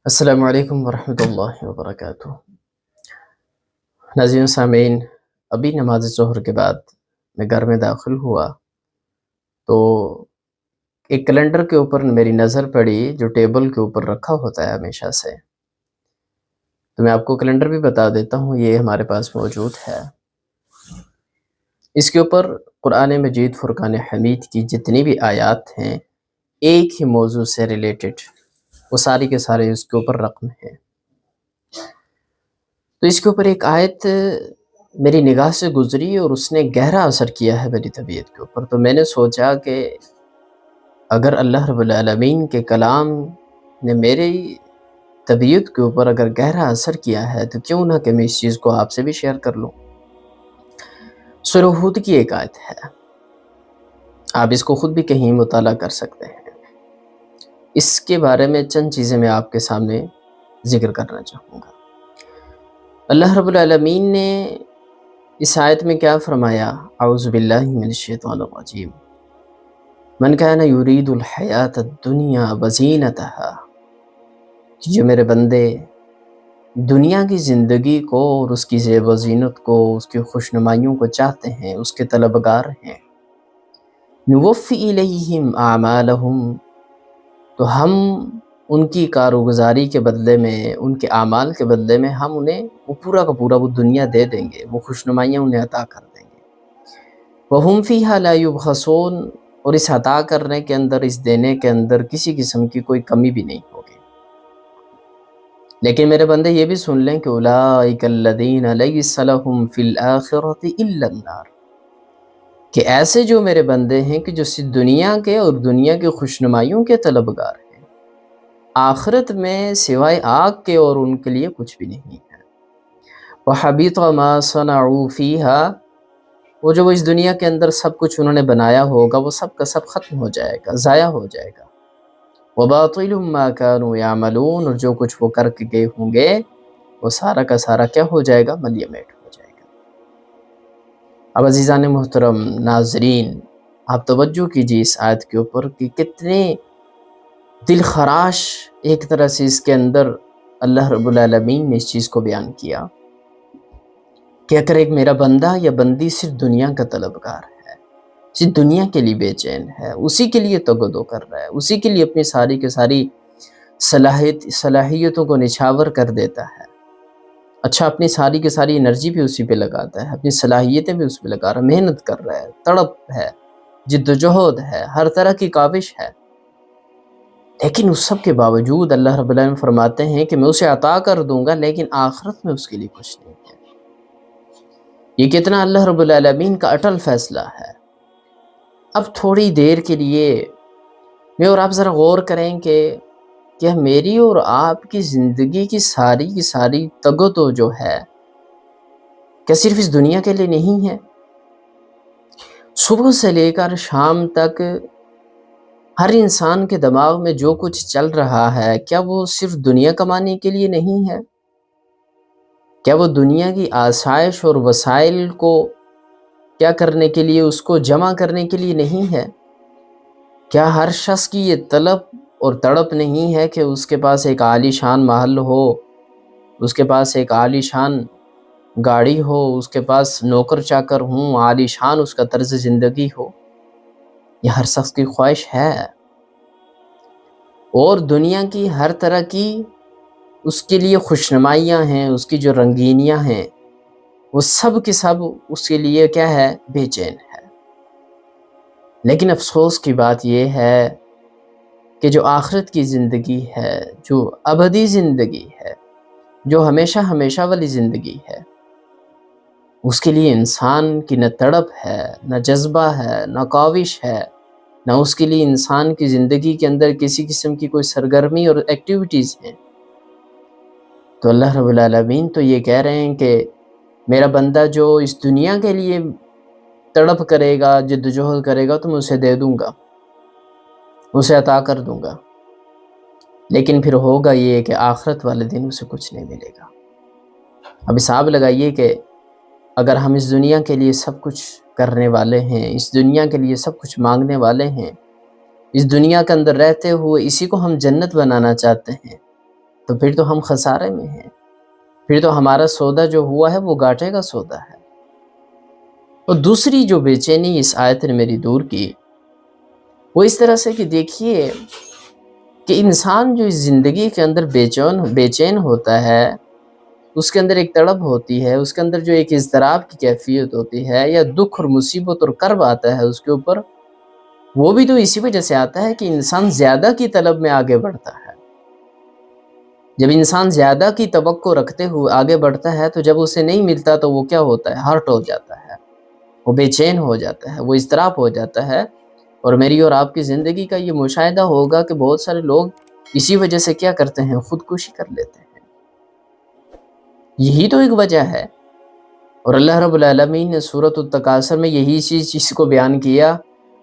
السلام علیکم ورحمۃ اللہ وبرکاتہ۔ ناظرین سامعین، ابھی نماز ظہر کے بعد میں گھر میں داخل ہوا تو ایک کیلنڈر کے اوپر میری نظر پڑی جو ٹیبل کے اوپر رکھا ہوتا ہے ہمیشہ سے۔ تو میں آپ کو کیلنڈر بھی بتا دیتا ہوں، یہ ہمارے پاس موجود ہے۔ اس کے اوپر قرآن مجید فرقان حمید کی جتنی بھی آیات ہیں ایک ہی موضوع سے ریلیٹڈ، وہ ساری کے سارے اس کے اوپر رقم ہیں۔ تو اس کے اوپر ایک آیت میری نگاہ سے گزری اور اس نے گہرا اثر کیا ہے میری طبیعت کے اوپر۔ تو میں نے سوچا کہ اگر اللہ رب العالمین کے کلام نے میری طبیعت کے اوپر اگر گہرا اثر کیا ہے تو کیوں نہ کہ میں اس چیز کو آپ سے بھی شیئر کر لوں۔ سورہ ہود کی ایک آیت ہے، آپ اس کو خود بھی کہیں مطالعہ کر سکتے ہیں۔ اس کے بارے میں چند چیزیں میں آپ کے سامنے ذکر کرنا چاہوں گا۔ اللہ رب العالمین نے اس آیت میں کیا فرمایا؟ اعوذ باللہ من الشیطان الرجیم، من کان یرید الحیات الدنیا وزینتہا، کہ جو میرے بندے دنیا کی زندگی کو اور اس کی زیب و زینت کو، اس کی خوشنمائیوں کو چاہتے ہیں، اس کے طلبگار ہیں، نوفی الیہم اعمالہم، تو ہم ان کی کارگزاری کے بدلے میں، ان کے اعمال کے بدلے میں ہم انہیں وہ پورا کا پورا وہ دنیا دے دیں گے، وہ خوشنمائیاں انہیں عطا کر دیں گے۔ وَهُمْ فِيهَا لَا يُبْخَسُونَ، اور اس عطا کرنے کے اندر، اس دینے کے اندر کسی قسم کی کوئی کمی بھی نہیں ہوگی۔ لیکن میرے بندے یہ بھی سن لیں کہ أُولَٰئِكَ الَّذِينَ لَيْسَ لَهُمْ فِي الْآخِرَةِ إِلَّا النَّارُ، کہ ایسے جو میرے بندے ہیں کہ جو صرف دنیا کے اور دنیا کی خوشنمائیوں کے طلبگار ہیں، آخرت میں سوائے آگ کے اور ان کے لیے کچھ بھی نہیں ہے۔ وَحَبِطَ مَا صَنَعُوا فِيهَا، وہ جو اس دنیا کے اندر سب کچھ انہوں نے بنایا ہوگا وہ سب کا سب ختم ہو جائے گا، ضائع ہو جائے گا۔ وَبَاطِلٌ مَا كَانُوا يَعْمَلُونَ، اور جو کچھ وہ کر کے گئے ہوں گے وہ سارا کا سارا کیا ہو جائے گا؟ ملیہ میٹ ہو جائے گا۔ اب عزیزان محترم ناظرین، آپ توجہ کیجیے اس آیت کے اوپر کہ کتنے دل خراش ایک طرح سے اس کے اندر اللہ رب العالمین نے اس چیز کو بیان کیا کہ اگر ایک میرا بندہ یا بندی صرف دنیا کا طلبگار ہے، صرف دنیا کے لیے بے چین ہے، اسی کے لیے تگ و دو کر رہا ہے، اسی کے لیے اپنی ساری کے ساری صلاحیتوں کو نچھاور کر دیتا ہے، اچھا اپنی ساری کی ساری انرجی بھی اسی پہ لگاتا ہے، اپنی صلاحیتیں بھی اس پہ لگا رہا ہے، محنت کر رہا ہے، تڑپ ہے، جد و جہد ہے، ہر طرح کی کاوش ہے، لیکن اس سب کے باوجود اللہ رب العالمین فرماتے ہیں کہ میں اسے عطا کر دوں گا لیکن آخرت میں اس کے لیے کچھ نہیں ہے۔ یہ کتنا اللہ رب العالمین کا اٹل فیصلہ ہے۔ اب تھوڑی دیر کے لیے میں اور آپ ذرا غور کریں کہ کیا میری اور آپ کی زندگی کی ساری تگو جو ہے کیا صرف اس دنیا کے لیے نہیں ہے؟ صبح سے لے کر شام تک ہر انسان کے دماغ میں جو کچھ چل رہا ہے کیا وہ صرف دنیا کمانے کے لیے نہیں ہے؟ کیا وہ دنیا کی آسائش اور وسائل کو کیا کرنے کے لیے، اس کو جمع کرنے کے لیے نہیں ہے؟ کیا ہر شخص کی یہ طلب اور تڑپ نہیں ہے کہ اس کے پاس ایک عالی شان محل ہو، اس کے پاس ایک عالی شان گاڑی ہو، اس کے پاس نوکر چاکر ہوں، عالی شان اس کا طرز زندگی ہو؟ یہ ہر شخص کی خواہش ہے، اور دنیا کی ہر طرح کی اس کے لیے خوشنمائیاں ہیں، اس کی جو رنگینیاں ہیں وہ سب کے سب اس کے لیے کیا ہے؟ بے چین ہے۔ لیکن افسوس کی بات یہ ہے کہ جو آخرت کی زندگی ہے، جو ابدی زندگی ہے، جو ہمیشہ ہمیشہ والی زندگی ہے، اس کے لیے انسان کی نہ تڑپ ہے، نہ جذبہ ہے، نہ کاوش ہے، نہ اس کے لیے انسان کی زندگی کے اندر کسی قسم کی کوئی سرگرمی اور ایکٹیویٹیز ہیں۔ تو اللہ رب العالمین تو یہ کہہ رہے ہیں کہ میرا بندہ جو اس دنیا کے لیے تڑپ کرے گا، جد و جہد کرے گا تو میں اسے دے دوں گا، اسے عطا کر دوں گا، لیکن پھر ہوگا یہ کہ آخرت والے دن اسے کچھ نہیں ملے گا۔ اب حساب لگائیے کہ اگر ہم اس دنیا کے لیے سب کچھ کرنے والے ہیں، اس دنیا کے لیے سب کچھ مانگنے والے ہیں، اس دنیا کے اندر رہتے ہوئے اسی کو ہم جنت بنانا چاہتے ہیں، تو پھر تو ہم خسارے میں ہیں، پھر تو ہمارا سودا جو ہوا ہے وہ گھاٹے کا سودا ہے۔ اور دوسری جو بے چینی اس آیت نے میری دور کی، وہ اس طرح سے کہ دیکھیے کہ انسان جو اس زندگی کے اندر بے چین ہوتا ہے، اس کے اندر ایک تڑپ ہوتی ہے، اس کے اندر جو ایک اضطراب کی کیفیت ہوتی ہے، یا دکھ اور مصیبت اور کرب آتا ہے اس کے اوپر، وہ بھی تو اسی وجہ سے آتا ہے کہ انسان زیادہ کی طلب میں آگے بڑھتا ہے۔ جب انسان زیادہ کی توقع رکھتے ہوئے آگے بڑھتا ہے تو جب اسے نہیں ملتا تو وہ کیا ہوتا ہے؟ ہرٹ ہو جاتا ہے، وہ بے چین ہو جاتا ہے، وہ اضطراب ہو جاتا ہے۔ اور میری اور آپ کی زندگی کا یہ مشاہدہ ہوگا کہ بہت سارے لوگ اسی وجہ سے کیا کرتے ہیں؟ خودکشی کر لیتے ہیں۔ یہی تو ایک وجہ ہے۔ اور اللہ رب العالمین نے سورۃ التکاثر میں یہی چیز کو بیان کیا،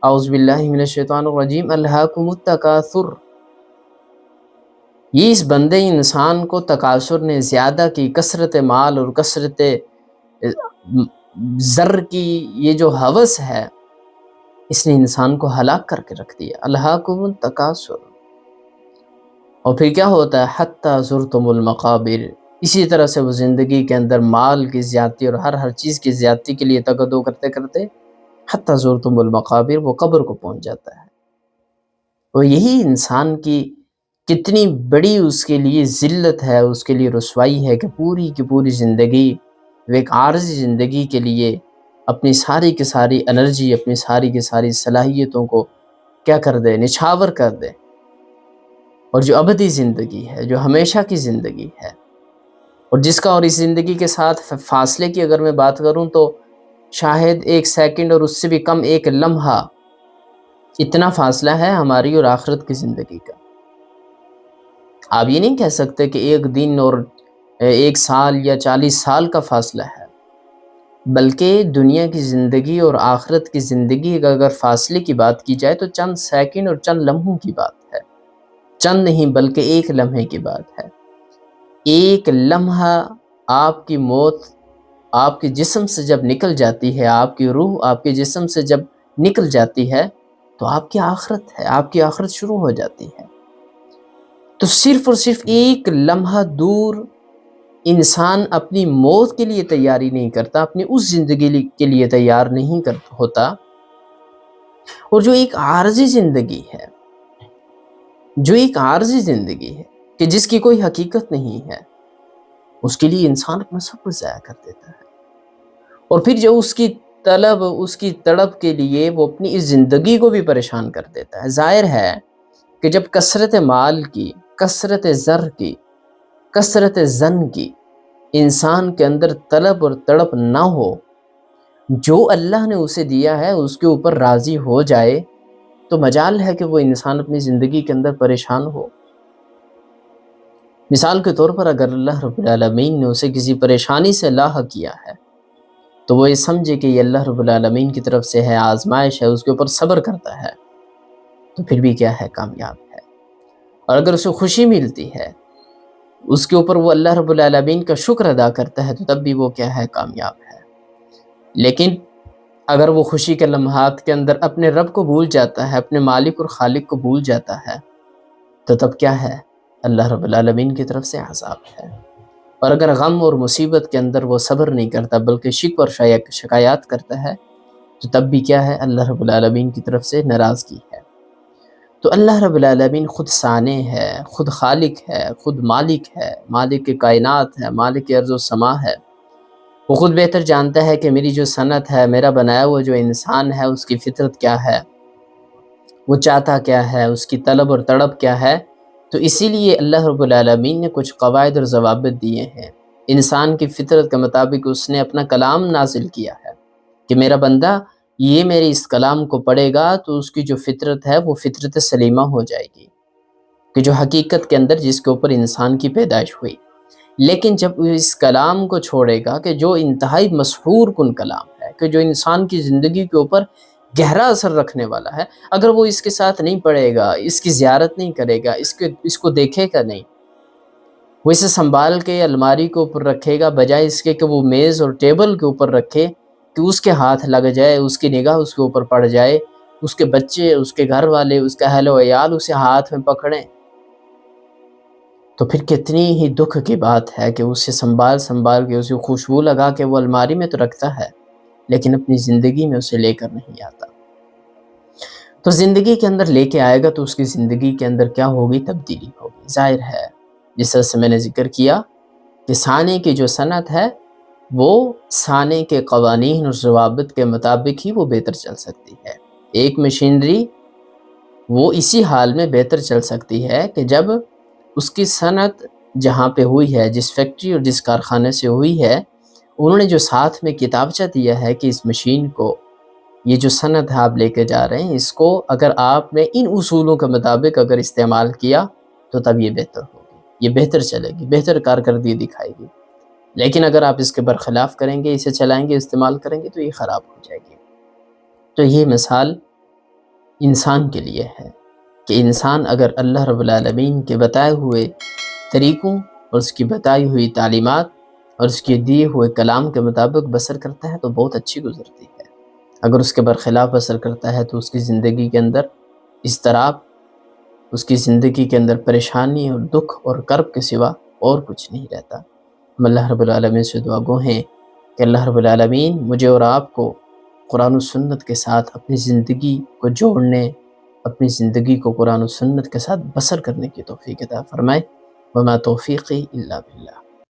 اعوذ باللہ من الشیطان الرجیم، الہاکم التکاثر۔ یہ اس بندے انسان کو تکاثر نے زیادہ کی، کثرت مال اور کثرت زر کی یہ جو ہوس ہے، اس نے انسان کو ہلاک کر کے رکھ دیا۔ الہاکم التکاثر۔ اور پھر کیا ہوتا ہے؟ حتی زرتم المقابر۔ اسی طرح سے وہ زندگی کے اندر مال کی زیادتی اور ہر چیز کی زیادتی کے لیے تگدو کرتے کرتے حتی زرتم المقابر، وہ قبر کو پہنچ جاتا ہے۔ اور یہی انسان کی کتنی بڑی اس کے لیے ذلت ہے، اس کے لیے رسوائی ہے کہ پوری کی پوری زندگی، ایک عارضی زندگی کے لیے اپنی ساری کی ساری انرجی، اپنی ساری کی ساری صلاحیتوں کو کیا کر دے؟ نچھاور کر دے۔ اور جو ابدی زندگی ہے، جو ہمیشہ کی زندگی ہے، اور جس کا اور اس زندگی کے ساتھ فاصلے کی اگر میں بات کروں تو شاید 1 سیکنڈ اور اس سے بھی کم، 1 لمحہ، اتنا فاصلہ ہے ہماری اور آخرت کی زندگی کا۔ آپ یہ نہیں کہہ سکتے کہ 1 دن اور 1 سال یا 40 سال کا فاصلہ ہے، بلکہ دنیا کی زندگی اور آخرت کی زندگی کا اگر فاصلے کی بات کی جائے تو چند سیکنڈ اور چند لمحوں کی بات ہے، چند نہیں بلکہ 1 لمحے کی بات ہے۔ 1 لمحہ آپ کی موت آپ کے جسم سے جب نکل جاتی ہے، آپ کی روح آپ کے جسم سے جب نکل جاتی ہے تو آپ کی آخرت ہے، آپ کی آخرت شروع ہو جاتی ہے۔ تو صرف اور صرف 1 لمحہ دور انسان اپنی موت کے لیے تیاری نہیں کرتا، اپنی اس زندگی کے لیے تیار نہیں ہوتا۔ اور جو ایک عارضی زندگی ہے، جو ایک عارضی زندگی ہے کہ جس کی کوئی حقیقت نہیں ہے، اس کے لیے انسان اپنا سب کچھ ضائع کر دیتا ہے۔ اور پھر جو اس کی طلب، اس کی تڑپ کے لیے وہ اپنی اس زندگی کو بھی پریشان کر دیتا ہے۔ ظاہر ہے کہ جب کثرت مال کی، کثرت زر کی، کثرت زن کی انسان کے اندر طلب اور تڑپ نہ ہو، جو اللہ نے اسے دیا ہے اس کے اوپر راضی ہو جائے، تو مجال ہے کہ وہ انسان اپنی زندگی کے اندر پریشان ہو۔ مثال کے طور پر اگر اللہ رب العالمین نے اسے کسی پریشانی سے لاحق کیا ہے تو وہ یہ سمجھے کہ یہ اللہ رب العالمین کی طرف سے ہے، آزمائش ہے، اس کے اوپر صبر کرتا ہے تو پھر بھی کیا ہے؟ کامیاب ہے۔ اور اگر اسے خوشی ملتی ہے، اس کے اوپر وہ اللہ رب العالمین کا شکر ادا کرتا ہے تو تب بھی وہ کیا ہے؟ کامیاب ہے۔ لیکن اگر وہ خوشی کے لمحات کے اندر اپنے رب کو بھول جاتا ہے، اپنے مالک اور خالق کو بھول جاتا ہے، تو تب کیا ہے؟ اللہ رب العالمین کی طرف سے عذاب ہے۔ اور اگر غم اور مصیبت کے اندر وہ صبر نہیں کرتا بلکہ شکوہ اور شکایات کرتا ہے تو تب بھی کیا ہے؟ اللہ رب العالمین کی طرف سے ناراضگی ہے۔ تو اللہ رب العالمین خود صانع ہے، خود خالق ہے، خود مالک ہے، مالک کائنات ہے، مالک ارض و سما ہے۔ وہ خود بہتر جانتا ہے کہ میری جو صنعت ہے، میرا بنایا ہوا جو انسان ہے، اس کی فطرت کیا ہے، وہ چاہتا کیا ہے، اس کی طلب اور تڑپ کیا ہے۔ تو اسی لیے اللہ رب العالمین نے کچھ قواعد اور ضوابط دیے ہیں۔ انسان کی فطرت کے مطابق اس نے اپنا کلام نازل کیا ہے کہ میرا بندہ یہ میرے اس کلام کو پڑھے گا تو اس کی جو فطرت ہے وہ فطرت سلیمہ ہو جائے گی، کہ جو حقیقت کے اندر جس کے اوپر انسان کی پیدائش ہوئی۔ لیکن جب وہ اس کلام کو چھوڑے گا کہ جو انتہائی مسحور کن کلام ہے، کہ جو انسان کی زندگی کے اوپر گہرا اثر رکھنے والا ہے، اگر وہ اس کے ساتھ نہیں پڑھے گا، اس کی زیارت نہیں کرے گا، اس کو دیکھے گا نہیں، وہ اسے سنبھال کے الماری کے اوپر رکھے گا، بجائے اس کے کہ وہ میز اور ٹیبل کے اوپر رکھے کہ اس کے ہاتھ لگ جائے، اس کی نگاہ اس کے اوپر پڑ جائے، اس کے بچے، اس کے گھر والے، اس کا اہل و عیال اسے ہاتھ میں پکڑیں۔ تو پھر کتنی ہی دکھ کی بات ہے کہ اسے سنبھال سنبھال کے اسے خوشبو لگا کے وہ الماری میں تو رکھتا ہے، لیکن اپنی زندگی میں اسے لے کر نہیں آتا۔ تو زندگی کے اندر لے کے آئے گا تو اس کی زندگی کے اندر کیا ہوگی؟ تبدیلی ہوگی۔ ظاہر ہے جس طرح سے میں نے ذکر کیا کہ سانے کی جو صنعت ہے وہ سانے کے قوانین اور ضوابط کے مطابق ہی وہ بہتر چل سکتی ہے۔ ایک مشینری وہ اسی حال میں بہتر چل سکتی ہے کہ جب اس کی صنعت جہاں پہ ہوئی ہے، جس فیکٹری اور جس کارخانے سے ہوئی ہے، انہوں نے جو ساتھ میں کتابچہ دیا ہے کہ اس مشین کو، یہ جو صنعت ہے آپ لے کے جا رہے ہیں، اس کو اگر آپ نے ان اصولوں کے مطابق اگر استعمال کیا تو تب یہ بہتر ہوگی، یہ بہتر چلے گی، بہتر کارکردگی دکھائے گی۔ لیکن اگر آپ اس کے برخلاف کریں گے، اسے چلائیں گے، استعمال کریں گے تو یہ خراب ہو جائے گی۔ تو یہ مثال انسان کے لیے ہے کہ انسان اگر اللہ رب العالمین کے بتائے ہوئے طریقوں اور اس کی بتائی ہوئی تعلیمات اور اس کے دیے ہوئے کلام کے مطابق بسر کرتا ہے تو بہت اچھی گزرتی ہے۔ اگر اس کے برخلاف بسر کرتا ہے تو اس کی زندگی کے اندر اضطراب، اس کی زندگی کے اندر پریشانی اور دکھ اور کرب کے سوا اور کچھ نہیں رہتا۔ ہم اللہ رب العالمین سے دعا گو ہیں کہ اللہ رب العالمین مجھے اور آپ کو قرآن و سنت کے ساتھ اپنی زندگی کو جوڑنے، اپنی زندگی کو قرآن و سنت کے ساتھ بسر کرنے کی توفیق عطا فرمائے۔ وما توفیقی الا باللہ۔